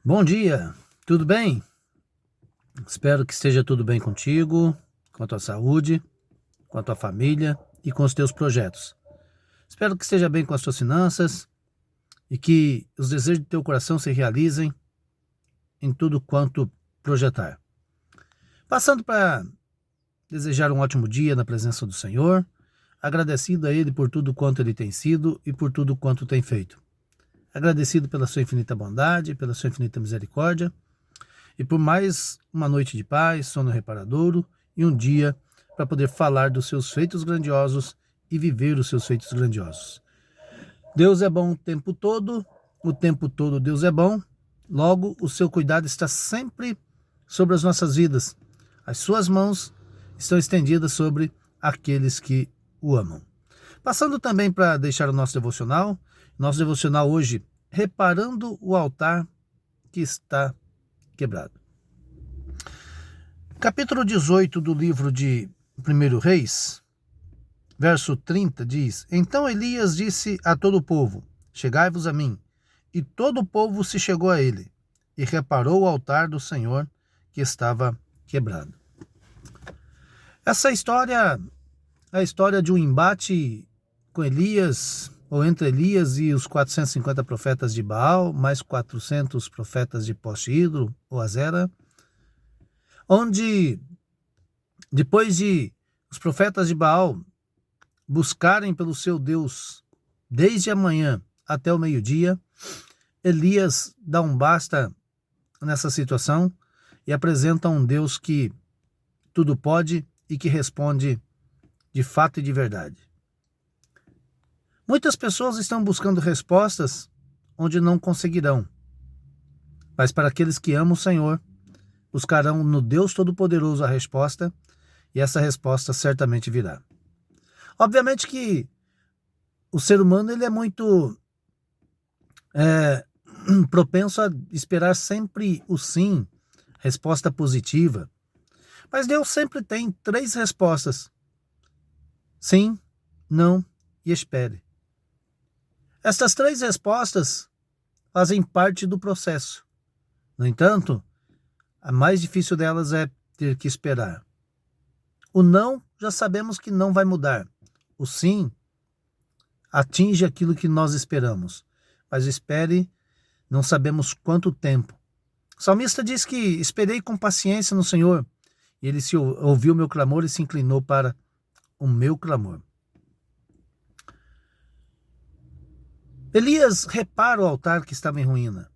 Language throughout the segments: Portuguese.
Bom dia, tudo bem? Espero que esteja tudo bem contigo, com a tua saúde, com a tua família e com os teus projetos. Espero que esteja bem com as tuas finanças e que os desejos do teu coração se realizem em tudo quanto projetar. Passando para desejar um ótimo dia na presença do Senhor, agradecido a Ele por tudo quanto Ele tem sido e por tudo quanto tem feito. Agradecido pela sua infinita bondade, pela sua infinita misericórdia, e por mais uma noite de paz, sono reparadouro e um dia para poder falar dos seus feitos grandiosos e viver os seus feitos grandiosos. Deus é bom o tempo todo Deus é bom, logo o seu cuidado está sempre sobre as nossas vidas. As suas mãos estão estendidas sobre aqueles que o amam. Passando também para deixar o nosso devocional hoje, reparando o altar que está quebrado. Capítulo 18 do livro de 1 Reis, verso 30 diz: Então Elias disse a todo o povo: Chegai-vos a mim. E todo o povo se chegou a ele, e reparou o altar do Senhor que estava quebrado. Essa história é a história de um embate com Elias, ou entre Elias e os 450 profetas de Baal, mais 400 profetas de poste ídolo, ou Azera, onde, depois de os profetas de Baal buscarem pelo seu Deus desde a manhã até o meio-dia, Elias dá um basta nessa situação e apresenta um Deus que tudo pode e que responde de fato e de verdade. Muitas pessoas estão buscando respostas onde não conseguirão, mas para aqueles que amam o Senhor, buscarão no Deus Todo-Poderoso a resposta, e essa resposta certamente virá. Obviamente que o ser humano ele é muito propenso a esperar sempre o sim, resposta positiva, mas Deus sempre tem 3 respostas: sim, não e espere. Estas 3 respostas fazem parte do processo. No entanto, a mais difícil delas é ter que esperar. O não, já sabemos que não vai mudar. O sim atinge aquilo que nós esperamos. Mas espere, não sabemos quanto tempo. O salmista diz que esperei com paciência no Senhor, e ele ouviu meu clamor e se inclinou para o meu clamor. Elias repara o altar que estava em ruína.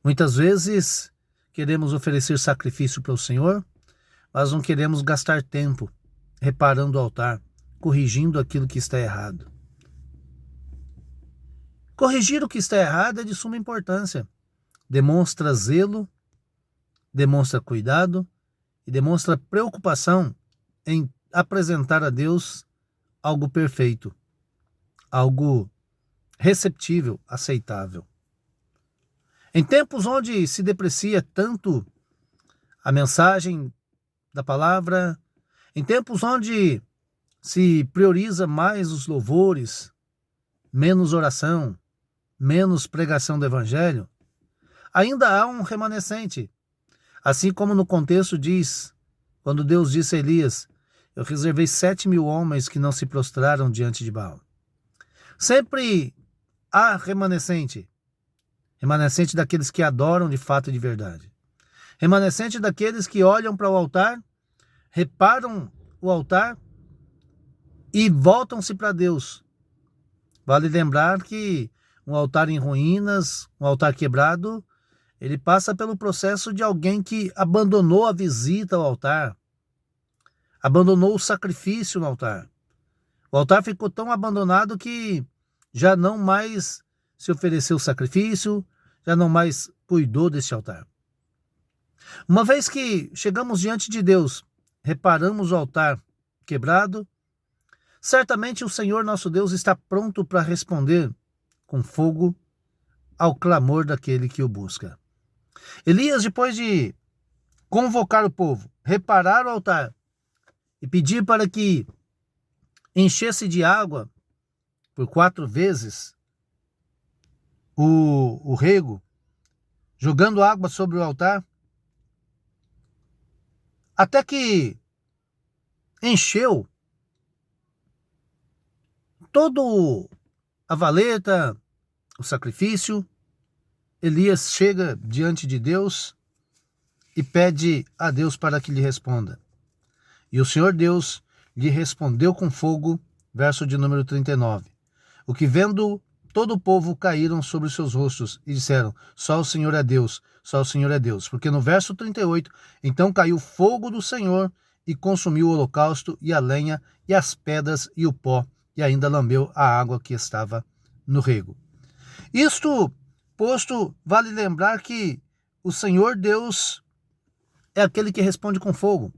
Muitas vezes queremos oferecer sacrifício para o Senhor, mas não queremos gastar tempo reparando o altar, corrigindo aquilo que está errado. Corrigir o que está errado é de suma importância. Demonstra zelo, demonstra cuidado e demonstra preocupação em apresentar a Deus algo perfeito, algo receptível, aceitável. Em tempos onde se deprecia tanto a mensagem da palavra, em tempos onde se prioriza mais os louvores, menos oração, menos pregação do evangelho, ainda há um remanescente. Assim como no contexto diz, quando Deus disse a Elias: eu reservei 7.000 homens que não se prostraram diante de Baal. Sempre há remanescente daqueles que adoram de fato e de verdade. Remanescente daqueles que olham para o altar, reparam o altar e voltam-se para Deus. Vale lembrar que um altar em ruínas, um altar quebrado, ele passa pelo processo de alguém que abandonou a visita ao altar, abandonou o sacrifício no altar. O altar ficou tão abandonado que já não mais se ofereceu sacrifício, já não mais cuidou desse altar. Uma vez que chegamos diante de Deus, reparamos o altar quebrado, certamente o Senhor nosso Deus está pronto para responder com fogo ao clamor daquele que o busca. Elias, depois de convocar o povo, reparar o altar e pedir para que enchesse de água por 4 vezes o rego, jogando água sobre o altar, até que encheu todo a valeta, o sacrifício. Elias chega diante de Deus e pede a Deus para que lhe responda. E o Senhor Deus lhe respondeu com fogo, verso de número 39. O que vendo todo o povo caíram sobre os seus rostos e disseram, só o Senhor é Deus, só o Senhor é Deus. Porque no verso 38, então caiu fogo do Senhor e consumiu o holocausto e a lenha e as pedras e o pó e ainda lambeu a água que estava no rego. Isto posto, vale lembrar que o Senhor Deus é aquele que responde com fogo.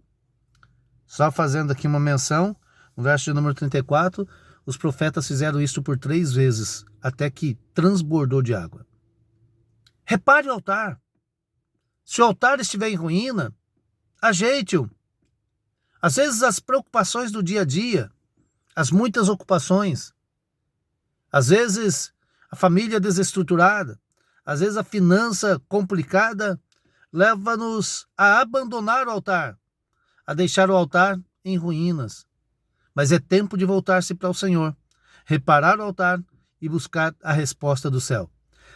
Só fazendo aqui uma menção, no verso de número 34, os profetas fizeram isto por 3 vezes, até que transbordou de água. Repare o altar. Se o altar estiver em ruína, ajeite-o. Às vezes as preocupações do dia a dia, as muitas ocupações, às vezes a família desestruturada, às vezes a finança complicada, leva-nos a abandonar o altar, a deixar o altar em ruínas. Mas é tempo de voltar-se para o Senhor, reparar o altar e buscar a resposta do céu.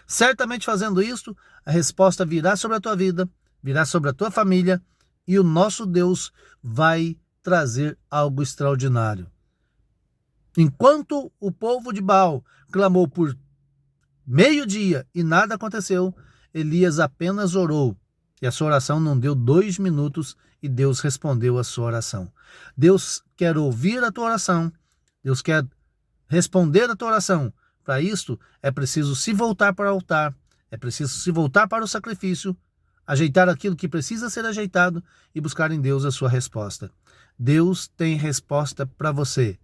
Certamente fazendo isto, a resposta virá sobre a tua vida, virá sobre a tua família e o nosso Deus vai trazer algo extraordinário. Enquanto o povo de Baal clamou por meio-dia e nada aconteceu, Elias apenas orou. E a sua oração não deu 2 minutos e Deus respondeu a sua oração. Deus quer ouvir a tua oração. Deus quer responder a tua oração. Para isto, é preciso se voltar para o altar. É preciso se voltar para o sacrifício, ajeitar aquilo que precisa ser ajeitado e buscar em Deus a sua resposta. Deus tem resposta para você.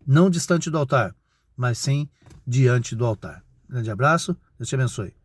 Não distante do altar, mas sim diante do altar. Grande abraço, Deus te abençoe.